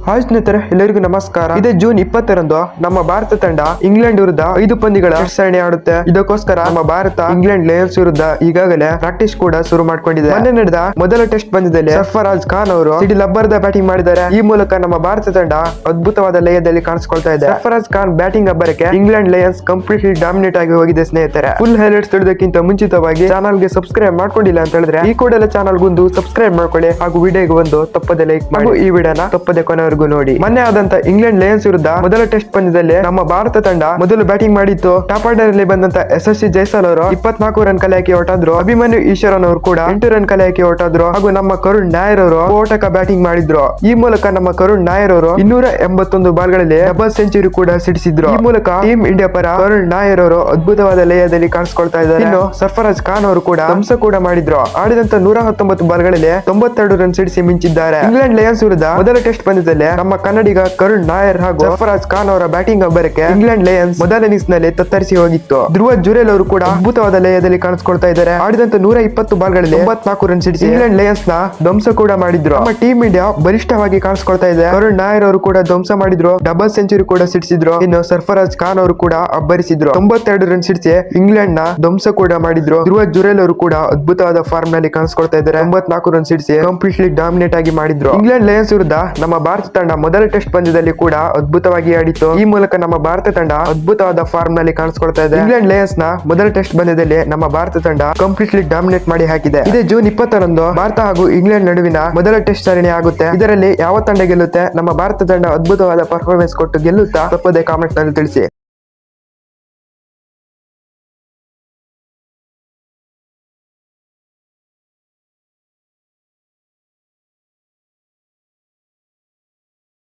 Hi ಸ್ನೇಹಿತರೆ, ಎಲ್ಲರಿಗೂ ನಮಸ್ಕಾರ. ಇದೇ ಜೂನ್ 20ರಂದು ನಮ್ಮ ಭಾರತ ತಂಡ ಇಂಗ್ಲೆಂಡ್ ವಿರುದ್ಧ 5 ಪಂದ್ಯಗಳ ಸರಣಿ ಆಡುತ್ತೆ. ಇದಕ್ಕೋಸ್ಕರ ನಮ್ಮ ಭಾರತ ಇಂಗ್ಲೆಂಡ್ ಲಯನ್ಸ್ ವಿರುದ್ಧ ಈಗಾಗಲೇ ಪ್ರಾಕ್ಟೀಸ್ ಕೂಡ ಶುರು ಮಾಡ್ಕೊಂಡಿದೆ. ಮೊನ್ನೆ ನಡೆದ ಮೊದಲ ಟೆಸ್ಟ್ ಪಂದ್ಯದಲ್ಲಿ ಸರ್ಫರಾಜ್ ಖಾನ್ ಅವರು ಸಿಡಿ ಲಬ್ಬರದ ಬ್ಯಾಟಿಂಗ್ ಮಾಡಿದ್ದಾರೆ. ಈ ಮೂಲಕ ನಮ್ಮ ಭಾರತ ತಂಡ ಅದ್ಭುತವಾದ ಲಯದಲ್ಲಿ ಕಾಣಿಸಿಕೊಳ್ತಾ ಇದೆ. ಸರ್ಫರಾಜ್ ಖಾನ್ ಬ್ಯಾಟಿಂಗ್ ಅಬ್ಬರಕ್ಕೆ ಇಂಗ್ಲೆಂಡ್ ಲಯನ್ಸ್ ಕಂಪ್ಲೀಟ್ಲಿ ಡಾಮಿನೇಟ್ ಆಗಿ ಹೋಗಿದೆ. ಸ್ನೇಹಿತರೆ, ಫುಲ್ ಹೈಲೈಟ್ಸ್ ತಿಳಿದಕ್ಕಿಂತ ಮುಂಚಿತವಾಗಿ ಚಾನಲ್ ಗೆ ಸಬ್ಸ್ಕ್ರೈಬ್ ಮಾಡ್ಕೊಂಡಿಲ್ಲ ಅಂತ ಹೇಳಿದ್ರೆ ಈ ಕೂಡಲೇ ಚಾನಲ್ ಗೊಂದು ಸಬ್ಸ್ಕ್ರೈಬ್ ಮಾಡ್ಕೊಳ್ಳಿ ಹಾಗೂ ವಿಡಿಯೋಗೆ ಒಂದು ತಪ್ಪದೆ ಲೈಕ್ ಮಾಡಿ. ಈ ವಿಡಿಯೋನ ತಪ್ಪದೆ ಕೊನೆವರೆಗೂ ನೋಡಿ. ಮೊನ್ನೆ ಆದಂತ ಇಂಗ್ಲೆಂಡ್ ಲಯನ್ಸ್ ವಿರುದ್ಧ ಮೊದಲ ಟೆಸ್ಟ್ ಪಂದ್ಯದಲ್ಲಿ ನಮ್ಮ ಭಾರತ ತಂಡ ಮೊದಲು ಬ್ಯಾಟಿಂಗ್ ಮಾಡಿತ್ತು. ಟಾಪ್ ಆರ್ಡರ್ ಅಲ್ಲಿ ಬಂದಂತ SSC ಜೈಸ್ವಾಲ್ ಅವರು 24 ರನ್ ಕಲೆಯಾಕಿ ಹೊರಟಾದ್ರು. ಅಭಿಮನ್ಯು ಈಶ್ವರನ್ ಅವರು ಕೂಡ 8 ರನ್ ಕಲೆಯಾಕಿ ಹೊರಟಾದ್ರು. ಹಾಗೂ ನಮ್ಮ ಕರುಣ್ ನಾಯರ್ ಅವರು ಸ್ಫೋಟಕ ಬ್ಯಾಟಿಂಗ್ ಮಾಡಿದ್ರು. ಈ ಮೂಲಕ ನಮ್ಮ ಕರುಣ್ ನಾಯರ್ ಅವರು 281 ಬಾಲ್ಗಳಲ್ಲಿ ಡಬಲ್ ಸೆಂಚುರಿ ಕೂಡ ಸಿಡಿಸಿದ್ರು. ಈ ಮೂಲಕ ಟೀಮ್ ಇಂಡಿಯಾ ಪರ ಕರುಣ್ ನಾಯರ್ ಅವರು ಅದ್ಭುತವಾದ ಲಯದಲ್ಲಿ ಕಾಣಿಸಿಕೊಳ್ತಾ ಇದ್ದಾರೆ. ಇನ್ನು ಸರ್ಫರಾಜ್ ಖಾನ್ ಅವರು ಕೂಡ ಧ್ವಂಸ ಕೂಡ ಮಾಡಿದ್ರು. ಆಡಿದಂತ 119 ಬಾಲ್ಗಳಲ್ಲಿ 92 ರನ್ ಸಿಡಿಸಿ ಮಿಂಚಿದ್ದಾರೆ. ಇಂಗ್ಲೆಂಡ್ ಲಯನ್ಸ್ ವಿರುದ್ಧ ಮೊದಲ ಟೆಸ್ಟ್ ಪಂದ್ಯದಲ್ಲಿ ನಮ್ಮ ಕನ್ನಡಿಗ ಕರುಣ್ ನಾಯರ್ ಹಾಗೂ ಸರ್ಫರಾಜ್ ಖಾನ್ ಅವರ ಬ್ಯಾಟಿಂಗ್ ಅಬ್ಬರಕ್ಕೆ ಇಂಗ್ಲೆಂಡ್ ಲಯನ್ಸ್ ಮೊದಲ ಇನ್ನಿಂಗ್ಸ್ ನಲ್ಲಿ ತತ್ತರಿಸಿ ಹೋಗಿತ್ತು. ಧ್ರುವ ಜುರೇಲ್ ಅವರು ಕೂಡ ಅದ್ಭುತವಾದ ಲಯದಲ್ಲಿ ಕಾಣಿಸಿಕೊಳ್ತಾ ಇದ್ದಾರೆ. ಆಡಿದಂತ 120 ಬಾಲ್ಗಳಲ್ಲಿ 94 ರನ್ ಸಿಡಿಸಿ ಇಂಗ್ಲೆಂಡ್ ಲಯನ್ಸ್ ನ ಧ್ವಂಸ ಕೂಡ ಮಾಡಿದ್ರು. ನಮ್ಮ ಟೀಮ್ ಇಂಡಿಯಾ ಬಲಿಷ್ಠವಾಗಿ ಕಾಣಿಸಿಕೊಳ್ತಾ ಇದೆ. ಕರುಣ್ ನಾಯರ್ ಅವರು ಕೂಡ ಧ್ವಂಸ ಮಾಡಿದ್ರು. ಡಬಲ್ ಸೆಂಚುರಿ ಕೂಡ ಸಿಡಿಸಿದ್ರು. ಇನ್ನು ಸರ್ಫರಾಜ್ ಖಾನ್ ಅವರು ಕೂಡ ಅಬ್ಬರಿಸಿದ್ರು. 92 ರನ್ ಸಿಡಿಸಿ ಇಂಗ್ಲೆಂಡ್ ನ ಧ್ವಂಸ ಕೂಡ ಮಾಡಿದ್ರು. ಧ್ರುವ ಜುರೇಲ್ ಅವರು ಕೂಡ ಅದ್ಭುತವಾದ ಫಾರ್ಮ್ ನಲ್ಲಿ ಕಾಣಿಸಿಕೊಳ್ತಾ ಇದ್ದಾರೆ. 94 ರನ್ ಸಿಡಿಸಿ ಕಂಪ್ಲೀಟ್ಲಿ ಡಾಮಿನೇಟ್ ಆಗಿ ಮಾಡಿದ್ರು. ಇಂಗ್ಲೆಂಡ್ ಲಯನ್ಸ್ ವಿರುದ್ಧ ನಮ್ಮ ಭಾರತ ತಂಡ ಮೊದಲ ಟೆಸ್ಟ್ ಪಂದ್ಯದಲ್ಲಿ ಕೂಡ ಅದ್ಭುತವಾಗಿ ಆಡಿತ್ತು. ಈ ಮೂಲಕ ನಮ್ಮ ಭಾರತ ತಂಡ ಅದ್ಭುತವಾದ ಫಾರ್ಮ್ ನಲ್ಲಿ ಕಾಣಿಸಿಕೊಳ್ತಾ ಇದೆ. ಇಂಗ್ಲೆಂಡ್ ಲಯನ್ಸ್ ನ ಮೊದಲ ಟೆಸ್ಟ್ ಪಂದ್ಯದಲ್ಲಿ ನಮ್ಮ ಭಾರತ ತಂಡ ಕಂಪ್ಲೀಟ್ಲಿ ಡಾಮಿನೇಟ್ ಮಾಡಿ ಹಾಕಿದೆ. ಇದೇ ಜೂನ್ 20ರಂದು ಭಾರತ ಹಾಗೂ ಇಂಗ್ಲೆಂಡ್ ನಡುವಿನ ಮೊದಲ ಟೆಸ್ಟ್ ಸರಣಿ ಆಗುತ್ತೆ. ಇದರಲ್ಲಿ ಯಾವ ತಂಡ ಗೆಲ್ಲುತ್ತೆ, ನಮ್ಮ ಭಾರತ ತಂಡ ಅದ್ಭುತವಾದ ಪರ್ಫಾರ್ಮೆನ್ಸ್ ಕೊಟ್ಟು ಗೆಲ್ಲುತ್ತಾ ತಪ್ಪದೆ ಕಾಮೆಂಟ್ ನಲ್ಲಿ ತಿಳಿಸಿ.